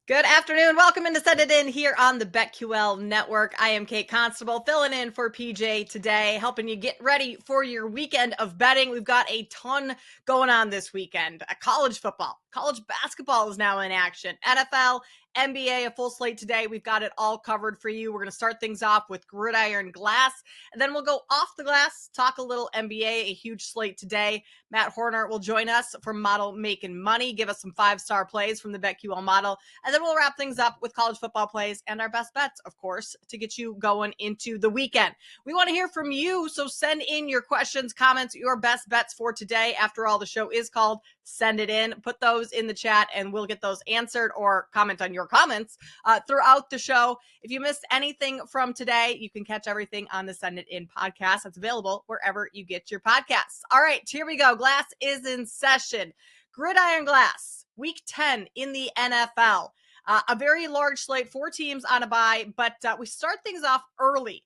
Good afternoon. Welcome into Send It In here on the BetQL network. I am Kate Constable filling in for PJ today, helping you get ready for your weekend of betting. We've got a ton going on this weekend. College football, college basketball is now in action. NFL, NBA, a full slate today. We've got it all covered for you. We're going to start things off with Gridiron Glass, and then we'll go off the glass, talk a little NBA, a huge slate today. Matt Horner will join us for Model Making Money, give us some five-star plays from the BetQL model. And then we'll wrap things up with college football plays and our best bets, of course, to get you going into the weekend. We want to hear from you, so send in your questions, comments, your best bets for today. After all, the show is called Send It In. Put those in the chat and we'll get those answered, or comment on your comments throughout the show. If you missed anything from today, you can catch everything on the Send It In podcast. That's available wherever you get your podcasts. All right, here we go. Glass is in session. Gridiron Glass, week 10 in the NFL. A very large slate, 4 teams on a bye, but we start things off early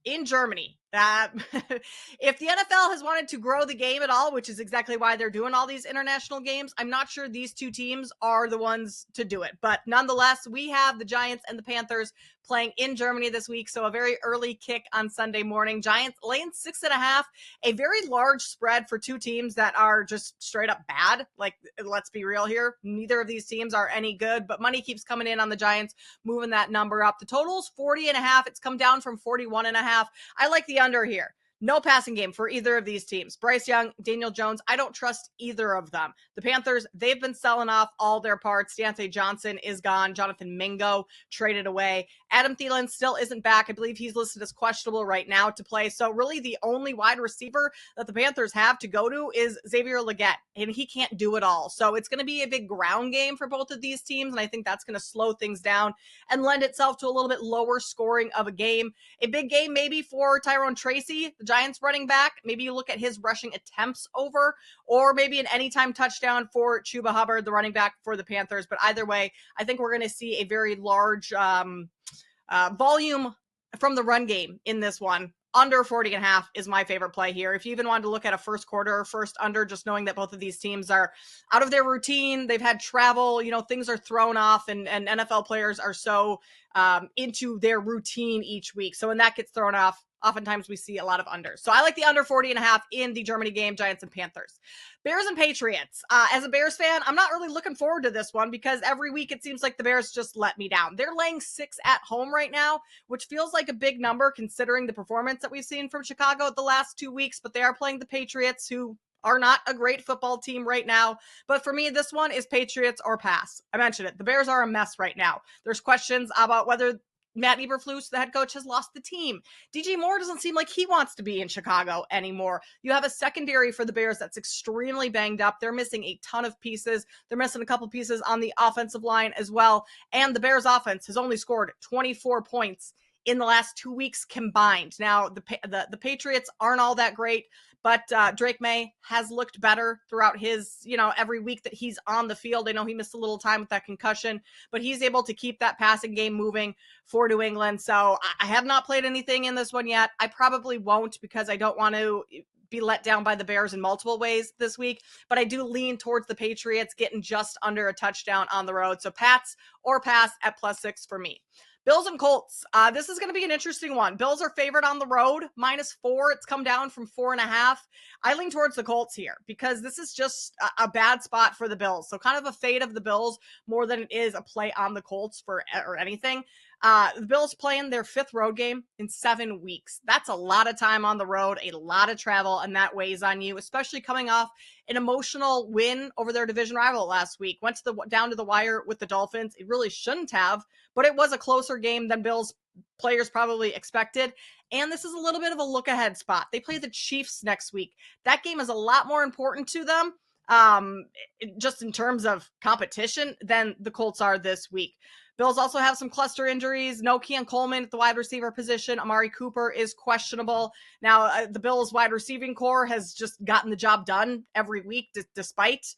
in Germany. If the NFL has wanted to grow the game at all, which is exactly why they're doing all these international games, I'm not sure these two teams are the ones to do it. But nonetheless, we have the Giants and the Panthers playing in Germany this week. So a very early kick on Sunday morning. Giants laying 6.5, a very large spread for two teams that are just straight up bad. Like, let's be real here. Neither of these teams are any good, but money keeps coming in on the Giants, moving that number up. The total's 40.5. It's come down from 41.5. I like the under here. No passing game for either of these teams. Bryce Young, Daniel Jones, I don't trust either of them. The Panthers, they've been selling off all their parts. Deontay Johnson is gone. Jonathan Mingo traded away. Adam Thielen still isn't back. I believe he's listed as questionable right now to play. So really the only wide receiver that the Panthers have to go to is Xavier Legette, and he can't do it all. So it's going to be a big ground game for both of these teams, and I think that's going to slow things down and lend itself to a little bit lower scoring of a game. A big game maybe for Tyrone Tracy, the Giants running back. Maybe you look at his rushing attempts over, or maybe an anytime touchdown for Chuba Hubbard, the running back for the Panthers. But either way, I think we're going to see a very large volume from the run game in this one. Under 40.5 is my favorite play here. If you even wanted to look at a first quarter or first under, just knowing that both of these teams are out of their routine, they've had travel, things are thrown off, and NFL players are so into their routine each week. So when that gets thrown off, oftentimes we see a lot of unders. So I like the under 40.5 in the Germany game, Giants and Panthers. Bears and Patriots. As a Bears fan, I'm not really looking forward to this one because every week it seems like the Bears just let me down. They're laying 6 at home right now, which feels like a big number considering the performance that we've seen from Chicago the last 2 weeks, but they are playing the Patriots, who are not a great football team right now. But for me, this one is Patriots or pass. I mentioned it. The Bears are a mess right now. There's questions about whether Matt Eberflus, the head coach, has lost the team. DJ Moore doesn't seem like he wants to be in Chicago anymore. You have a secondary for the Bears that's extremely banged up. They're missing a ton of pieces. They're missing a couple pieces on the offensive line as well. And the Bears offense has only scored 24 points in the last 2 weeks combined. Now, the Patriots aren't all that great, but Drake May has looked better throughout his, every week that he's on the field. I know he missed a little time with that concussion, but he's able to keep that passing game moving for New England. So I have not played anything in this one yet. I probably won't because I don't want to be let down by the Bears in multiple ways this week, but I do lean towards the Patriots getting just under a touchdown on the road. So Pats or pass at +6 for me. Bills and Colts. This is going to be an interesting one. Bills are favored on the road, -4. It's come down from 4.5. I lean towards the Colts here because this is just a bad spot for the Bills. So kind of a fade of the Bills more than it is a play on the Colts or anything. The Bills playing their 5th road game in 7 weeks. That's a lot of time on the road, a lot of travel, and that weighs on you, especially coming off an emotional win over their division rival last week. Went down to the wire with the Dolphins. It really shouldn't have, but it was a closer game than Bills players probably expected. And this is a little bit of a look ahead spot. They play the Chiefs next week. That game is a lot more important to them, just in terms of competition, than the Colts are this week. Bills also have some cluster injuries. No Keon Coleman at the wide receiver position. Amari Cooper is questionable. Now, the Bills wide receiving core has just gotten the job done every week, despite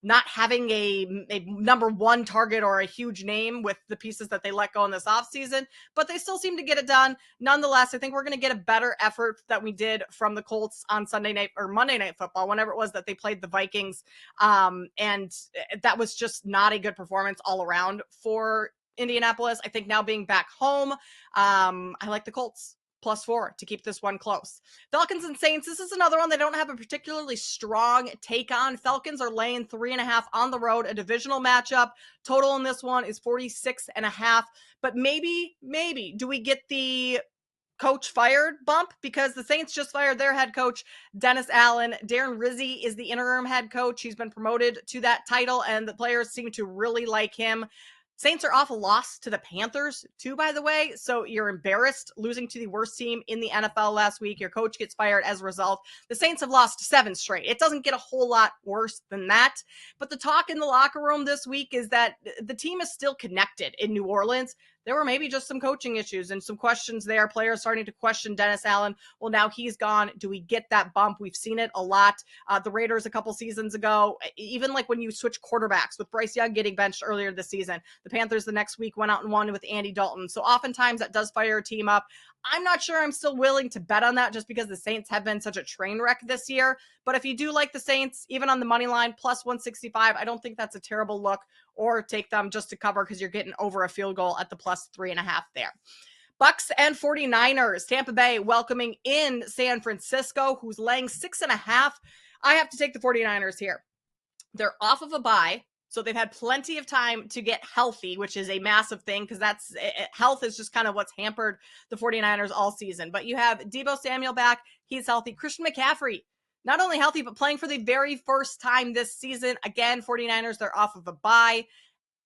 not having a number one target or a huge name with the pieces that they let go in this offseason, but they still seem to get it done. Nonetheless, I think we're going to get a better effort that we did from the Colts on Sunday night or Monday Night Football, whenever it was that they played the Vikings. And that was just not a good performance all around for Indianapolis. I think now being back home, I like the Colts +4 to keep this one close. Falcons and Saints. This is another one they don't have a particularly strong take on. Falcons are laying 3.5 on the road, a divisional matchup. Total in this one is 46.5. But maybe do we get the coach fired bump, because the Saints just fired their head coach, Dennis Allen. Darren Rizzi is the interim head coach. He's been promoted to that title, and the players seem to really like him. Saints are off a loss to the Panthers, too, by the way. So you're embarrassed losing to the worst team in the NFL last week. Your coach gets fired as a result. The Saints have lost 7 straight. It doesn't get a whole lot worse than that. But the talk in the locker room this week is that the team is still connected in New Orleans. There were maybe just some coaching issues and some questions there. Players starting to question Dennis Allen. Well, now he's gone. Do we get that bump? We've seen it a lot. The Raiders a couple seasons ago, even like when you switch quarterbacks with Bryce Young getting benched earlier this season. The Panthers the next week went out and won with Andy Dalton. So oftentimes that does fire a team up. I'm not sure I'm still willing to bet on that just because the Saints have been such a train wreck this year. But if you do like the Saints, even on the money line, +165, I don't think that's a terrible look, or take them just to cover because you're getting over a field goal at the +3.5 there. Bucks and 49ers. Tampa Bay welcoming in San Francisco, who's laying 6.5. I have to take the 49ers here. They're off of a bye, so they've had plenty of time to get healthy, which is a massive thing because health is just kind of what's hampered the 49ers all season. But you have Deebo Samuel back. He's healthy. Christian McCaffrey, not only healthy, but playing for the very first time this season. Again, 49ers, they're off of a bye.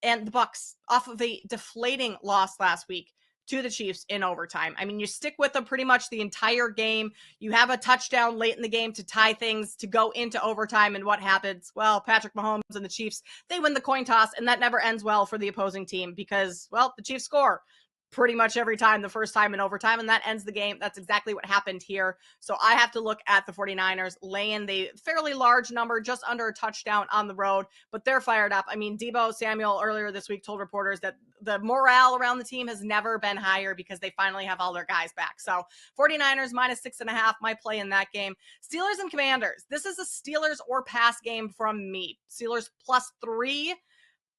And the Bucks off of a deflating loss last week to the Chiefs in overtime. I mean, you stick with them pretty much the entire game. You have a touchdown late in the game to tie things, to go into overtime. And what happens? Well, Patrick Mahomes and the Chiefs, they win the coin toss, and that never ends well for the opposing team because, well, the Chiefs score pretty much every time, the first time in overtime, and that ends the game. That's exactly what happened here. So I have to look at the 49ers laying the fairly large number, just under a touchdown on the road, but they're fired up. I mean, Deebo Samuel earlier this week told reporters that the morale around the team has never been higher because they finally have all their guys back. So 49ers -6.5, my play in that game. Steelers and Commanders. This is a Steelers or pass game from me. Steelers +3.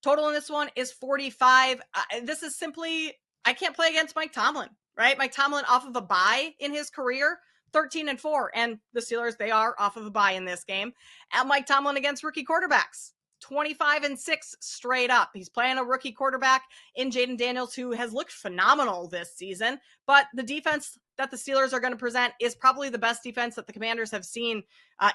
Total in this one is 45. This is simply, I can't play against Mike Tomlin, right? Mike Tomlin off of a bye in his career, 13-4. And the Steelers, they are off of a bye in this game. And Mike Tomlin against rookie quarterbacks, 25-6 straight up. He's playing a rookie quarterback in Jayden Daniels, who has looked phenomenal this season. But the defense that the Steelers are going to present is probably the best defense that the Commanders have seen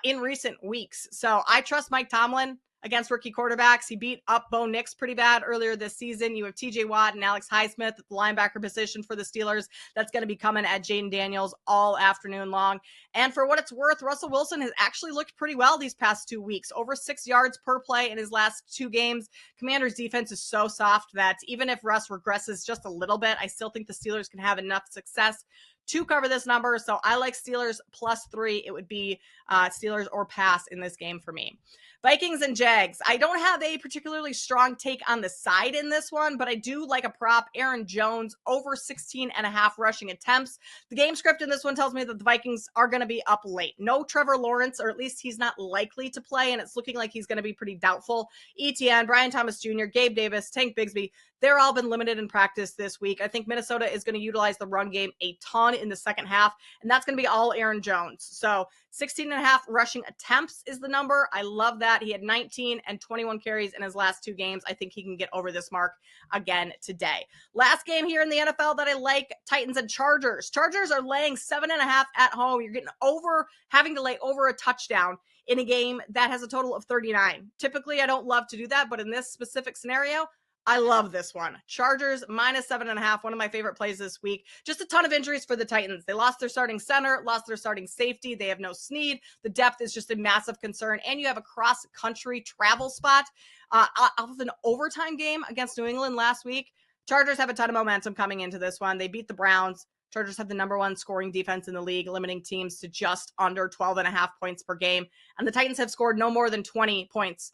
in recent weeks. So I trust Mike Tomlin against rookie quarterbacks. He beat up Bo Nix pretty bad earlier this season. You have TJ Watt and Alex Highsmith at the linebacker position for the Steelers. That's going to be coming at Jayden Daniels all afternoon long. And for what it's worth, Russell Wilson has actually looked pretty well these past 2 weeks. Over 6 yards per play in his last 2 games. Commanders defense is so soft that even if Russ regresses just a little bit, I still think the Steelers can have enough success to cover this number. So I like Steelers +3. It would be Steelers or pass in this game for me. Vikings and Jags. I don't have a particularly strong take on the side in this one, but I do like a prop. Aaron Jones over 16.5 rushing attempts. The game script in this one tells me that the Vikings are going to be up late. No Trevor Lawrence, or at least he's not likely to play, and it's looking like he's going to be pretty doubtful. ETN, Brian Thomas Jr., Gabe Davis, Tank Bigsby, they're all been limited in practice this week. I think Minnesota is going to utilize the run game a ton in the second half, and that's going to be all Aaron Jones. So 16.5 rushing attempts is the number. I love that. He had 19 and 21 carries in his last 2 games. I think he can get over this mark again today. Last game here in the NFL that I like, Titans and Chargers. Chargers are laying 7.5 at home. You're getting over, having to lay over a touchdown in a game that has a total of 39. Typically, I don't love to do that, but in this specific scenario, I love this one. Chargers -7.5, one of my favorite plays this week. Just a ton of injuries for the Titans. They lost their starting center, lost their starting safety. They have no Snead. The depth is just a massive concern. And you have a cross-country travel spot off of an overtime game against New England last week. Chargers have a ton of momentum coming into this one. They beat the Browns. Chargers have the #1 scoring defense in the league, limiting teams to just under 12.5 points per game. And the Titans have scored no more than 20 points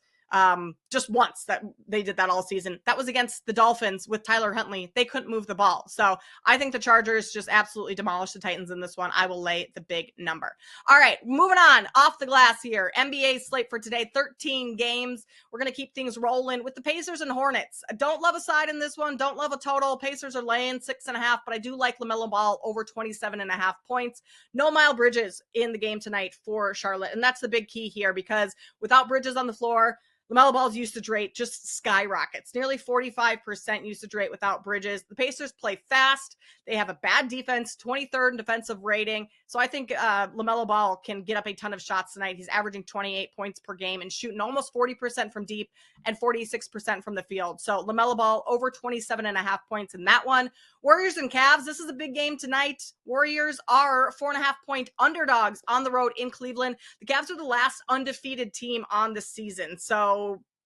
just once that they did that all season. That was against the Dolphins with Tyler Huntley. They couldn't move the ball. So I think the Chargers just absolutely demolished the Titans in this one. I will lay the big number. All right, moving on off the glass here. NBA slate for today, 13 games. We're going to keep things rolling with the Pacers and Hornets. I don't love a side in this one. Don't love a total. Pacers are laying 6.5, but I do like LaMelo Ball over 27.5 points. No Miles Bridges in the game tonight for Charlotte. And that's the big key here, because without Bridges on the floor, LaMelo Ball's usage rate just skyrockets, nearly 45% usage rate without Bridges. The Pacers play fast. They have a bad defense, 23rd in defensive rating. So I think LaMelo Ball can get up a ton of shots tonight. He's averaging 28 points per game and shooting almost 40% from deep and 46% from the field. So LaMelo Ball over 27.5 points in that one. Warriors and Cavs, this is a big game tonight. Warriors are 4.5-point underdogs on the road in Cleveland. The Cavs are the last undefeated team on the season. So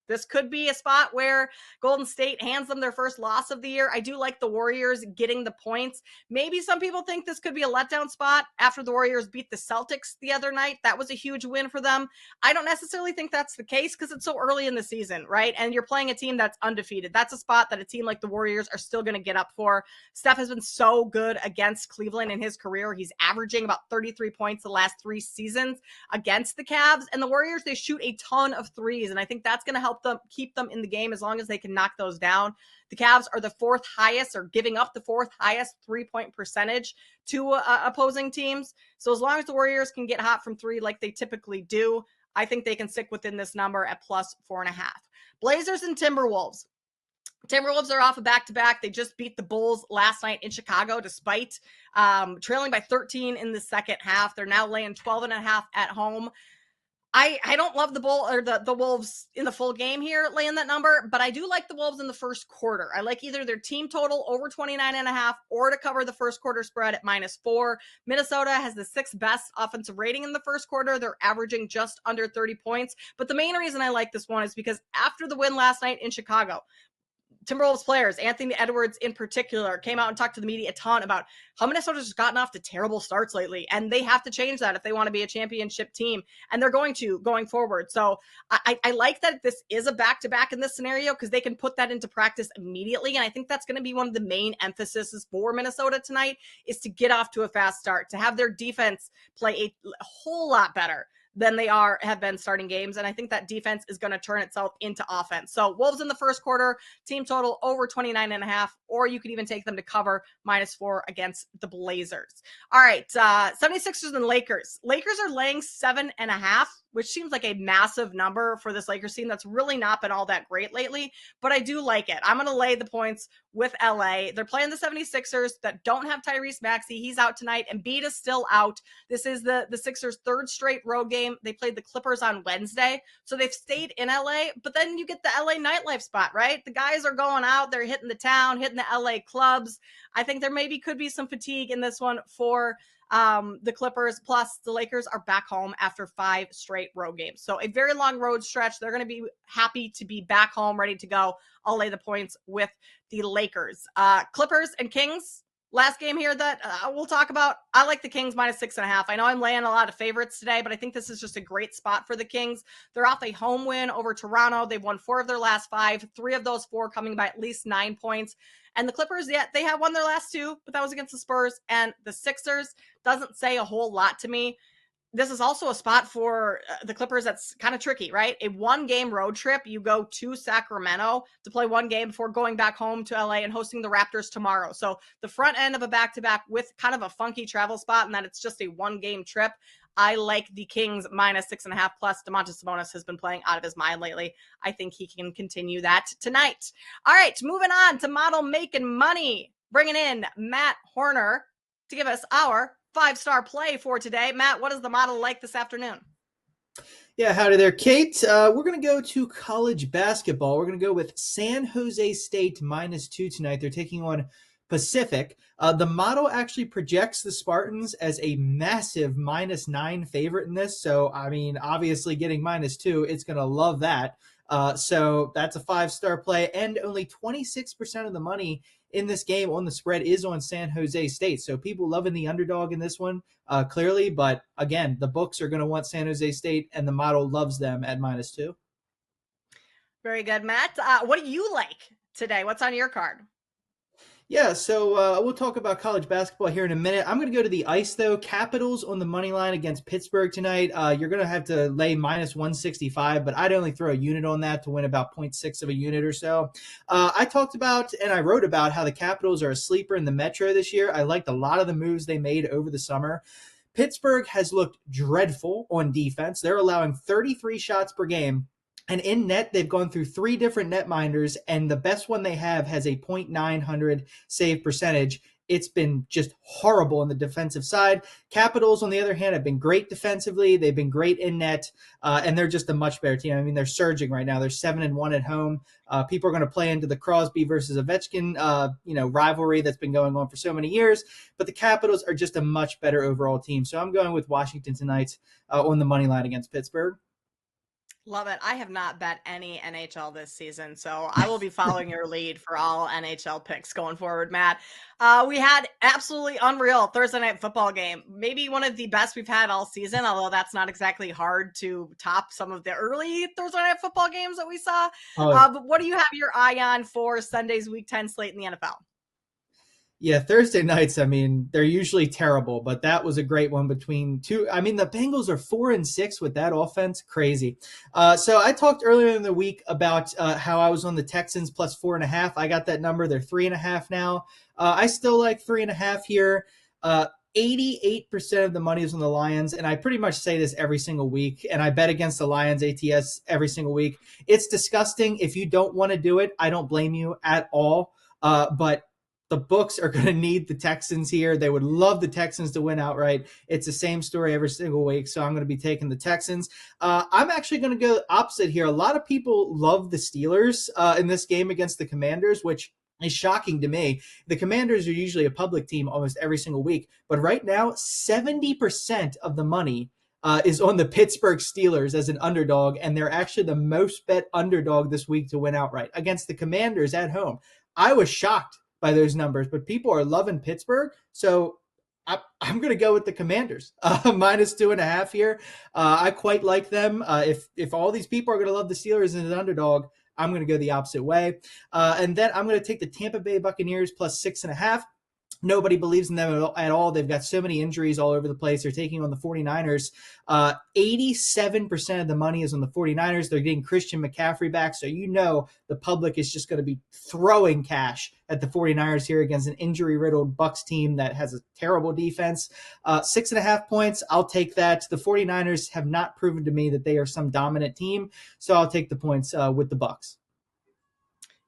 this could be a spot where Golden State hands them their first loss of the year. I do like the Warriors getting the points. Maybe some people think this could be a letdown spot after the Warriors beat the Celtics the other night. That was a huge win for them. I don't necessarily think that's the case because it's so early in the season, right? And you're playing a team that's undefeated. That's a spot that a team like the Warriors are still going to get up for. Steph has been so good against Cleveland in his career. He's averaging about 33 points the last 3 seasons against the Cavs. And the Warriors, they shoot a ton of threes. And I think that's going to help them keep them in the game as long as they can knock those down. The Cavs are the 4th highest, or giving up the 4th highest 3-point percentage to opposing teams. So as long as the Warriors can get hot from 3 like they typically do, I think they can stick within this number at plus 4.5. Blazers and Timberwolves. Timberwolves are off a back-to-back. They just beat the Bulls last night in Chicago despite trailing by 13 in the second half. They're now laying 12.5 at home. I don't love the Wolves in the full game here laying that number, but I do like the Wolves in the first quarter. I like either their team total over 29.5 or to cover the first quarter spread at -4. Minnesota has the 6th best offensive rating in the first quarter. They're averaging just under 30 points. But the main reason I like this one is because after the win last night in Chicago, Timberwolves players, Anthony Edwards in particular, came out and talked to the media a ton about how Minnesota's gotten off to terrible starts lately, and they have to change that if they want to be a championship team, and they're going to going forward. So I like that this is a back-to-back in this scenario because they can put that into practice immediately, and I think that's going to be one of the main emphases for Minnesota tonight is to get off to a fast start, to have their defense play a whole lot better than they have been starting games. And I think that defense is going to turn itself into offense. So Wolves in the first quarter, team total over 29.5, or you could even take them to cover -4 against the Blazers. All right. 76ers and Lakers. Lakers are laying 7.5, which seems like a massive number for this Lakers team. That's really not been all that great lately, but I do like it. I'm going to lay the points with LA. They're playing the 76ers that don't have Tyrese Maxey. He's out tonight. Embiid is still out. This is the Sixers' 3rd straight road game. They played the Clippers on Wednesday, so they've stayed in LA, but then you get the LA nightlife spot, right? The guys are going out. They're hitting the town, hitting the LA clubs. I think there maybe could be some fatigue in this one for the Clippers. Plus the Lakers are back home after 5 straight road games. So a very long road stretch. They're going to be happy to be back home, ready to go. I'll lay the points with the Lakers. Clippers and Kings. Last game here that we'll talk about. I like the Kings -6.5. I know I'm laying a lot of favorites today, but I think this is just a great spot for the Kings. They're off a home win over Toronto. They've won 4 of their last 5, 3 of those 4 coming by at least 9 points. And the Clippers, yeah, they have won their last 2, but that was against the Spurs. And the Sixers doesn't say a whole lot to me. This is also a spot for the Clippers that's kind of tricky, right? A 1-game road trip. You go to Sacramento to play 1 game before going back home to LA and hosting the Raptors tomorrow. So the front end of a back-to-back with kind of a funky travel spot, and that it's just a 1-game trip. I like the Kings -6.5 plus. Domantas Sabonis has been playing out of his mind lately. I think he can continue that tonight. All right, moving on to Model Making Money. Bringing in Matt Horner to give us our 5-star play for today. Matt, what is the model like this afternoon? Yeah, howdy there, Kate. We're going to go to college basketball. We're going to go with San Jose State -2 tonight. They're taking on Pacific. The model actually projects the Spartans as a massive -9 favorite in this. So, I mean, obviously getting -2, it's going to love that. So that's a 5-star play, and only 26% of the money in this game on the spread is on San Jose State. So people loving the underdog in this one, clearly. But again, the books are going to want San Jose State, and the model loves them at -2. Very good, Matt. What do you like today? What's on your card? Yeah, so we'll talk about college basketball here in a minute. I'm going to go to the ice, though. Capitals on the money line against Pittsburgh tonight. You're going to have to lay minus 165, but I'd only throw a unit on that to win about zero point 0.6 of a unit or so. I talked about and I wrote about how the Capitals are a sleeper in the Metro this year. I liked a lot of the moves they made over the summer. Pittsburgh has looked dreadful on defense. They're allowing 33 shots per game. And in net, they've gone through three different netminders, and the best one they have has a .900 save percentage. It's been just horrible on the defensive side. Capitals, on the other hand, have been great defensively. They've been great in net, and they're just a much better team. I mean, they're surging right now. They're 7-1 at home. People are going to play into the Crosby versus Ovechkin, rivalry that's been going on for so many years. But the Capitals are just a much better overall team. So I'm going with Washington tonight on the money line against Pittsburgh. Love it. I have not bet any NHL this season, so I will be following your lead for all NHL picks going forward, Matt. We had absolutely unreal Thursday night football game. Maybe one of the best we've had all season, although that's not exactly hard to top some of the early Thursday night football games that we saw. But what do you have your eye on for Sunday's Week 10 slate in the NFL? Yeah, Thursday nights, I mean, they're usually terrible, but that was a great one between two. I mean, the Bengals are 4-6 with that offense. Crazy. So I talked earlier in the week about how I was on the Texans plus 4.5. I got that number. They're 3.5 now. I still like 3.5 here. 88% of the money is on the Lions, and I pretty much say this every single week, and I bet against the Lions ATS every single week. It's disgusting. If you don't want to do it, I don't blame you at all. But the books are going to need the Texans here. They would love the Texans to win outright. It's the same story every single week, so I'm going to be taking the Texans. I'm actually going to go opposite here. A lot of people love the Steelers in this game against the Commanders, which is shocking to me. The Commanders are usually a public team almost every single week, but right now, 70% of the money is on the Pittsburgh Steelers as an underdog, and they're actually the most bet underdog this week to win outright against the Commanders at home. I was shocked by those numbers, but people are loving Pittsburgh. So I'm going to go with the Commanders minus 2.5 here. I quite like them. If all these people are going to love the Steelers as an underdog, I'm going to go the opposite way. And then I'm going to take the Tampa Bay Buccaneers plus 6.5. Nobody believes in them at all. They've got so many injuries all over the place. They're taking on the 49ers. 87% of the money is on the 49ers. They're getting Christian McCaffrey back. So the public is just going to be throwing cash at the 49ers here against an injury-riddled Bucs team that has a terrible defense. 6.5 points, I'll take that. The 49ers have not proven to me that they are some dominant team. So I'll take the points with the Bucs.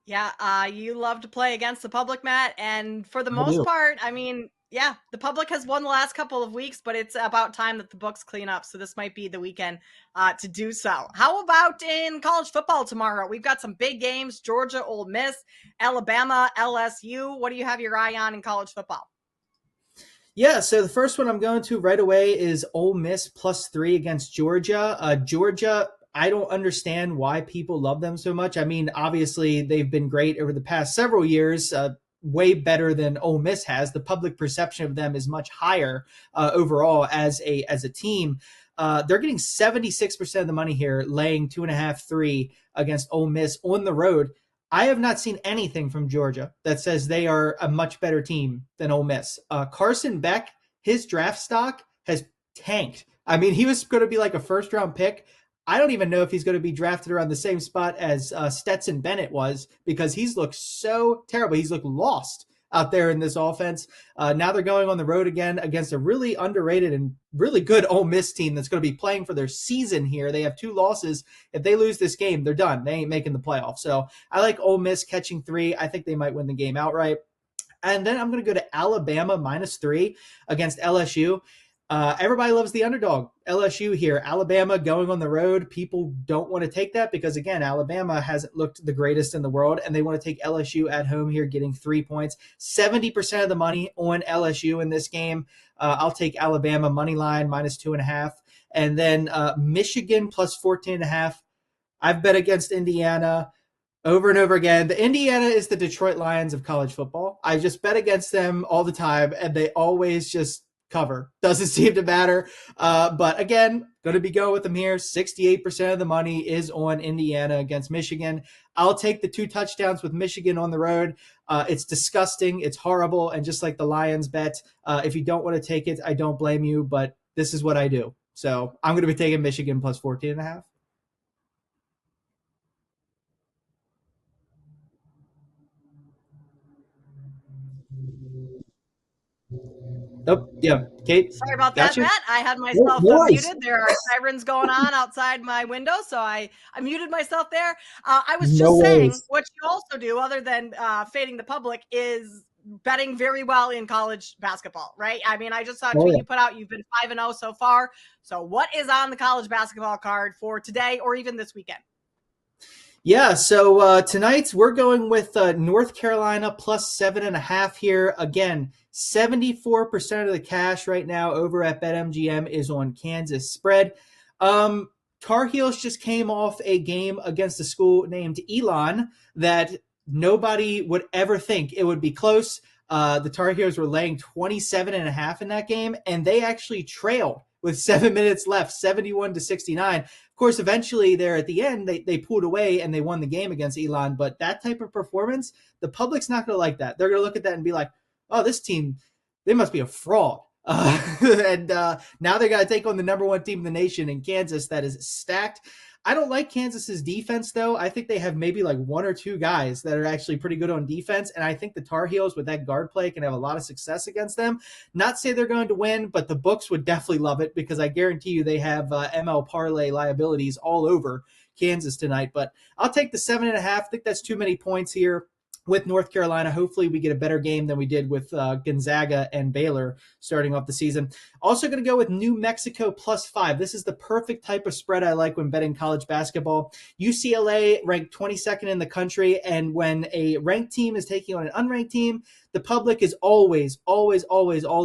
Yeah, you love to play against the public, Matt. And for the most part, I mean, yeah, the public has won the last couple of weeks, but it's about time that the books clean up. So this might be the weekend to do so. How about in college football tomorrow? We've got some big games: Georgia, Ole Miss, Alabama, LSU. What do you have your eye on in college football? Yeah, so the first one I'm going to right away is Ole Miss plus 3 against Georgia. Georgia, I don't understand why people love them so much. I mean, obviously, they've been great over the past several years, way better than Ole Miss has. The public perception of them is much higher overall as a team. They're getting 76% of the money here, laying 2.5, 3 against Ole Miss on the road. I have not seen anything from Georgia that says they are a much better team than Ole Miss. Carson Beck, his draft stock has tanked. I mean, he was going to be like a first-round pick. I don't even know if he's going to be drafted around the same spot as Stetson Bennett was, because he's looked so terrible. He's looked lost out there in this offense. Now they're going on the road again against a really underrated and really good Ole Miss team that's going to be playing for their season here. They have 2 losses. If they lose this game, they're done. They ain't making the playoffs. So I like Ole Miss catching 3. I think they might win the game outright. And then I'm going to go to Alabama minus 3 against LSU. Everybody loves the underdog, LSU here. Alabama going on the road. People don't want to take that because, again, Alabama hasn't looked the greatest in the world, and they want to take LSU at home here, getting 3 points. 70% of the money on LSU in this game. I'll take Alabama money line minus 2.5. And then Michigan plus 14.5. I've bet against Indiana over and over again. The Indiana is the Detroit Lions of college football. I just bet against them all the time, and they always just cover. Doesn't seem to matter. But again, going to be going with them here. 68% of the money is on Indiana against Michigan. I'll take the 2 touchdowns with Michigan on the road. It's disgusting. It's horrible. And just like the Lions bet, if you don't want to take it, I don't blame you, but this is what I do. So I'm going to be taking Michigan plus 14.5. Oh, yeah. Kate, Sorry about that, gotcha. Matt. I had No, myself no worries. unmuted. There are sirens going on outside my window, so I muted myself there. I was No just saying worries. what you also do, other than fading the public, is betting very well in college basketball, right? I mean, I just saw a Oh, tweet yeah. you put out. You've been 5-0 so far. So, what is on the college basketball card for today or even this weekend? Yeah, so tonight we're going with North Carolina plus 7.5 here. Again, 74% of the cash right now over at BetMGM is on Kansas spread. Tar Heels just came off a game against a school named Elon that nobody would ever think it would be close. The Tar Heels were laying 27.5 in that game, and they actually trailed with 7 minutes left, 71-69. Of course, eventually there at the end, they pulled away and they won the game against Elon. But that type of performance, the public's not going to like that. They're going to look at that and be like, oh, this team, they must be a fraud. And now they got to take on the number 1 team in the nation in Kansas that is stacked. I don't like Kansas's defense, though. I think they have maybe like 1 or 2 guys that are actually pretty good on defense. And I think the Tar Heels with that guard play can have a lot of success against them. Not say they're going to win, but the books would definitely love it because I guarantee you they have ML parlay liabilities all over Kansas tonight. But I'll take the 7.5. I think that's too many points here with North Carolina. Hopefully we get a better game than we did with Gonzaga and Baylor starting off the season. Also going to go with New Mexico plus 5. This is the perfect type of spread I like when betting college basketball. UCLA ranked 22nd in the country, and when a ranked team is taking on an unranked team, the public is always all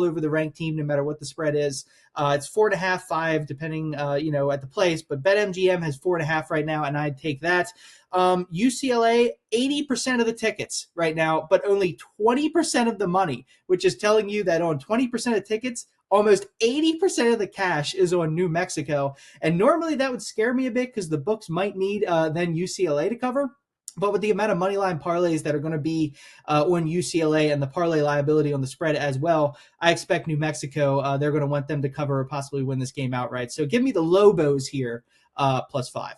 over the ranked team, no matter what the spread is. It's 4.5, 5, depending, at the place. But BetMGM has 4.5 right now, and I'd take that. UCLA, 80% of the tickets right now, but only 20% of the money, which is telling you that on 20% of tickets, almost 80% of the cash is on New Mexico. And normally that would scare me a bit because the books might need then UCLA to cover. But with the amount of money line parlays that are going to be on UCLA and the parlay liability on the spread as well, I expect New Mexico, they're going to want them to cover or possibly win this game outright. So give me the Lobos here, plus 5.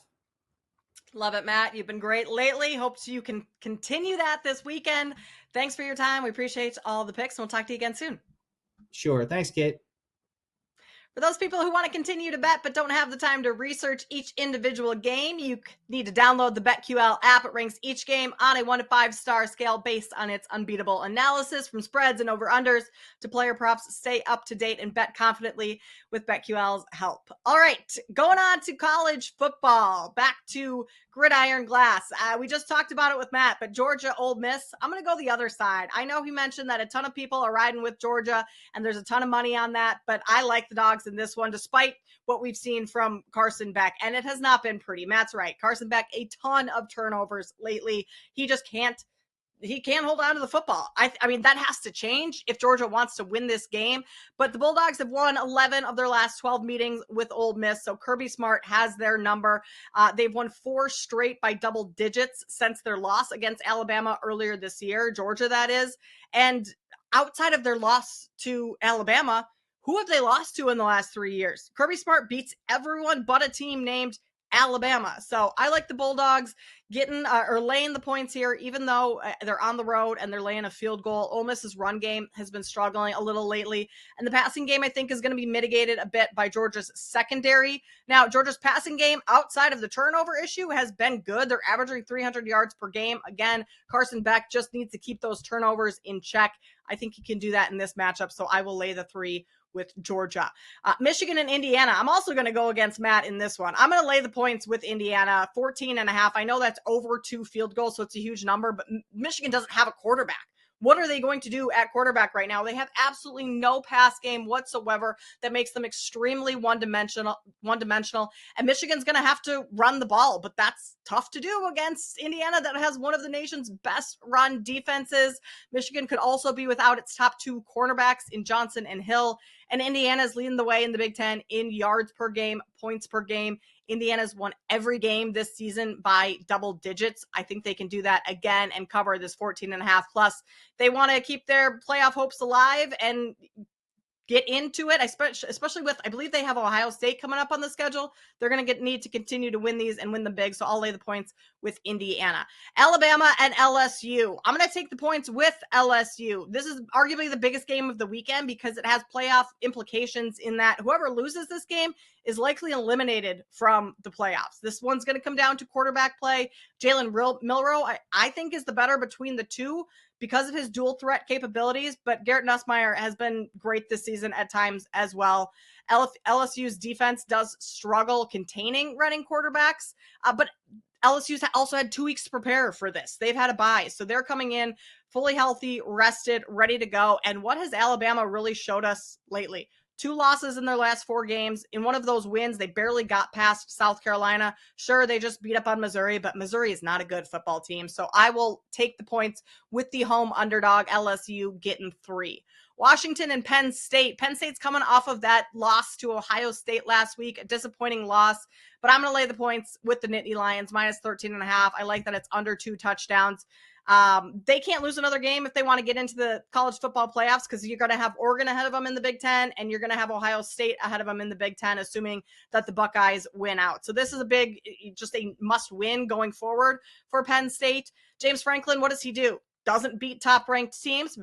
Love it, Matt. You've been great lately. Hope you can continue that this weekend. Thanks for your time. We appreciate all the picks, and we'll talk to you again soon. Sure. Thanks, Kate. For those people who want to continue to bet but don't have the time to research each individual game, you need to download the BetQL app. It ranks each game on a 1 to 5 star scale based on its unbeatable analysis, from spreads and over-unders to player props. Stay up to date and bet confidently with BetQL's help. All right, going on to college football. Back to Gridiron Glass. We just talked about it with Matt, but Georgia, Ole Miss. I'm going to go the other side. I know he mentioned that a ton of people are riding with Georgia, and there's a ton of money on that, but I like the dogs in this one, despite what we've seen from Carson Beck, and it has not been pretty. Matt's right. Carson Beck, a ton of turnovers lately. He just can't hold on to the football. I mean, that has to change if Georgia wants to win this game. But the Bulldogs have won 11 of their last 12 meetings with Ole Miss, so Kirby Smart has their number. They've won 4 straight by double digits since their loss against Alabama earlier this year, Georgia that is. And outside of their loss to Alabama, who have they lost to in the last 3 years? Kirby Smart beats everyone but a team named Alabama. So I like the Bulldogs getting or laying the points here, even though they're on the road and they're laying a field goal. Ole Miss's run game has been struggling a little lately, and the passing game I think is going to be mitigated a bit by Georgia's secondary. Now, Georgia's passing game outside of the turnover issue has been good. They're averaging 300 yards per game. Again, Carson Beck just needs to keep those turnovers in check. I think he can do that in this matchup, so I will lay the 3 with Georgia. Michigan and Indiana. I'm also going to go against Matt in this one. I'm going to lay the points with Indiana, 14.5. I know that's over 2 field goals, so it's a huge number, but Michigan doesn't have a quarterback. What are they going to do at quarterback right now? They have absolutely no pass game whatsoever that makes them extremely one-dimensional. And Michigan's going to have to run the ball, but that's tough to do against Indiana that has one of the nation's best run defenses. Michigan could also be without its top two cornerbacks in Johnson and Hill. And Indiana's leading the way in the Big Ten in yards per game, points per game. Indiana's won every game this season by double digits. I think they can do that again and cover this 14.5 plus. They want to keep their playoff hopes alive and get into it, especially with, I believe they have Ohio State coming up on the schedule. They're going to need to continue to win these and win them big. So I'll lay the points with Indiana. Alabama and LSU. I'm going to take the points with LSU. This is arguably the biggest game of the weekend because it has playoff implications in that whoever loses this game is likely eliminated from the playoffs. This one's going to come down to quarterback play. Jalen Milroe, I think, is the better between the two because of his dual threat capabilities, but Garrett Nussmeier has been great this season at times as well. LSU's defense does struggle containing running quarterbacks, but LSU's also had 2 weeks to prepare for this. They've had a bye, so they're coming in fully healthy, rested, ready to go. And what has Alabama really showed us lately? 2 losses in their last 4 games. In one of those wins, they barely got past South Carolina. Sure, they just beat up on Missouri, but Missouri is not a good football team. So I will take the points with the home underdog, LSU getting 3. Washington and Penn State. Penn State's coming off of that loss to Ohio State last week, a disappointing loss, but I'm going to lay the points with the Nittany Lions, minus 13.5. I like that it's under 2 touchdowns. They can't lose another game if they want to get into the college football playoffs because you're going to have Oregon ahead of them in the Big Ten and you're going to have Ohio State ahead of them in the Big Ten, assuming that the Buckeyes win out. So this is just a must win going forward for Penn State. James Franklin, what does he do? Doesn't beat top ranked teams,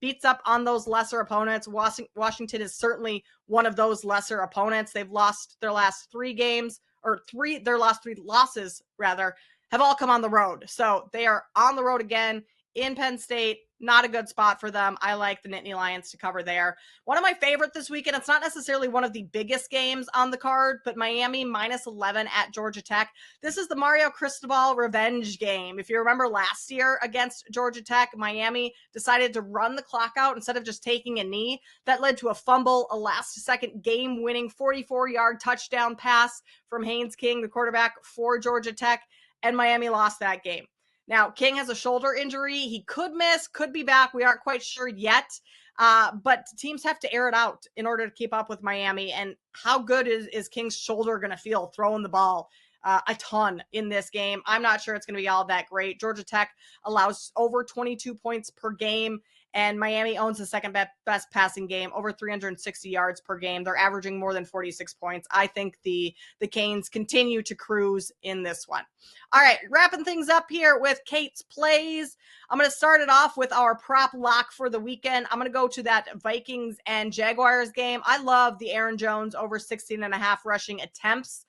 beats up on those lesser opponents. Washington is certainly one of those lesser opponents. They've lost their last 3 games, or their last 3 losses rather, have all come on the road. So they are on the road again in Penn State. Not a good spot for them. I like the Nittany Lions to cover there. One of my favorite this weekend, it's not necessarily one of the biggest games on the card, but Miami minus 11 at Georgia Tech. This is the Mario Cristobal revenge game. If you remember last year against Georgia Tech, Miami decided to run the clock out instead of just taking a knee. That led to a fumble, a last-second game-winning 44-yard touchdown pass from Haynes King, the quarterback for Georgia Tech, and Miami lost that game. Now, King has a shoulder injury. He could miss, could be back. We aren't quite sure yet. But teams have to air it out in order to keep up with Miami. And how good is King's shoulder going to feel throwing the ball a ton in this game? I'm not sure it's going to be all that great. Georgia Tech allows over 22 points per game. And Miami owns the second best passing game, over 360 yards per game. They're averaging more than 46 points. I think the Canes continue to cruise in this one. All right, wrapping things up here with Kate's plays. I'm going to start it off with our prop lock for the weekend. I'm going to go to that Vikings and Jaguars game. I love the Aaron Jones over 16.5 rushing attempts.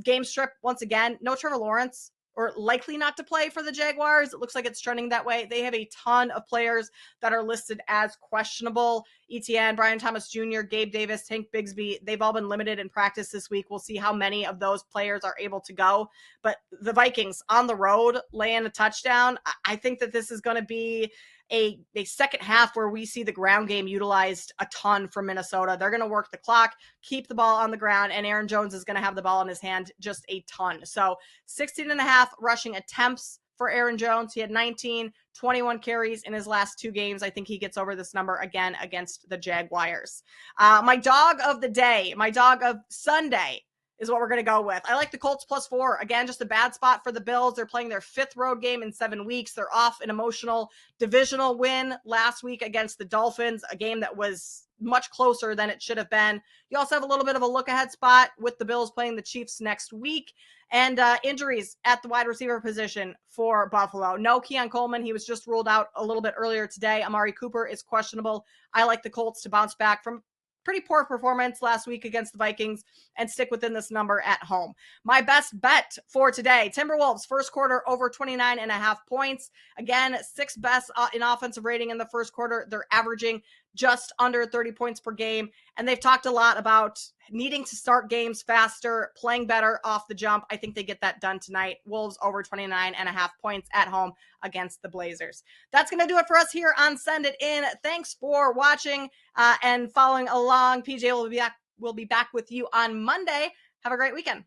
Game strip, once again, no Trevor Lawrence, or likely not to play for the Jaguars. It looks like it's trending that way. They have a ton of players that are listed as questionable. ETN, Brian Thomas Jr., Gabe Davis, Tank Bigsby, they've all been limited in practice this week. We'll see how many of those players are able to go. But the Vikings on the road laying a touchdown, I think that this is going to be a second half where we see the ground game utilized a ton from Minnesota. They're going to work the clock, keep the ball on the ground, and Aaron Jones is going to have the ball in his hand just a ton. So 16.5 rushing attempts for Aaron Jones. He had 19, 21 carries in his last 2 games. I think he gets over this number again against the Jaguars. My dog of the day, my dog of Sunday, is what we're going to go with. I like the Colts +4. Again, just a bad spot for the Bills. They're playing their 5th road game in 7 weeks. They're off an emotional divisional win last week against the Dolphins, a game that was much closer than it should have been. You also have a little bit of a look-ahead spot with the Bills playing the Chiefs next week. And injuries at the wide receiver position for Buffalo. No Keon Coleman. He was just ruled out a little bit earlier today. Amari Cooper is questionable. I like the Colts to bounce back from pretty poor performance last week against the Vikings and stick within this number at home. My best bet for today, Timberwolves first quarter over 29.5 points. Again, 6th best in offensive rating in the first quarter. They're averaging just under 30 points per game. And they've talked a lot about needing to start games faster, playing better off the jump. I think they get that done tonight. Wolves over 29.5 points at home against the Blazers. That's going to do it for us here on Send It In. Thanks for watching and following along. PJ will be back with you on Monday. Have a great weekend.